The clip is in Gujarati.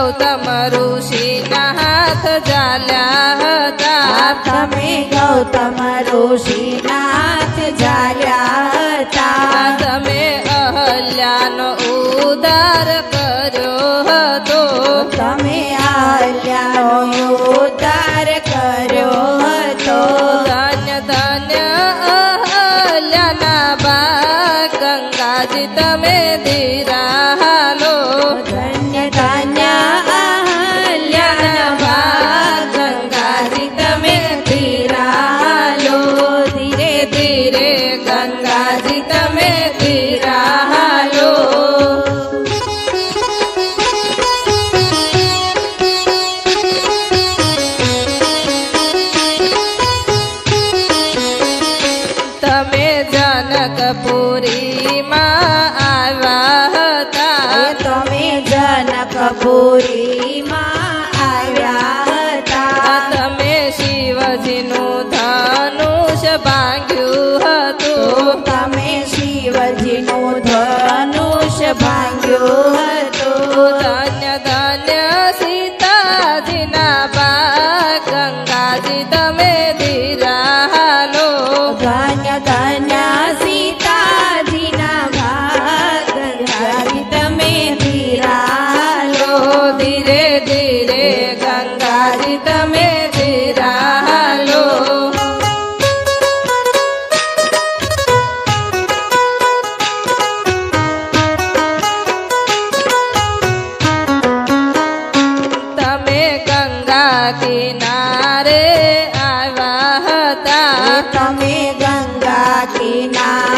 ગૌતમ ઋષિના હાથ ઝાલ્યા હતા. તમે ગૌતમ ઋષિના હાથ ઝાલ્યા હતા. તમે અહલ્યાનો ઉદ્ધાર કર્યો હતો. તમે અહલ્યાનો ઉદ્ધાર કર્યો હતો. ધન્ય ધન્ય અહલ્યાના બા ગંગાજી તમે ધીરાલો. ધન્ય ધન્ય અહલ્યાના બા ગંગાજી તમે ધીરાલો. ધીરે ધીરે ગંગાજી તમે ધીરાલો. તમે જનકપુરીમાં આવ્યા હતા. તમે જનકપુરીમાં આવ્યા હતા. તમે શિવજીનું ધનુષ ભાંગ્યું હતું. તમે શિવજીનું ધનુષ ભાંગ્યું હતું. ધન્ય ધન્ય સીતાજીના બા ગંગાજી તમે ધીરાલો. ધન્ય ધન્ય સીતાજીના ભાગ ગંગાજી તમે ધીરાલો. ધીરે ધીરે ગંગાજી તમે ધીરાલો. તમે ગંગા કિનારે આવ્યા હતા. તમે ગંગા કિનારે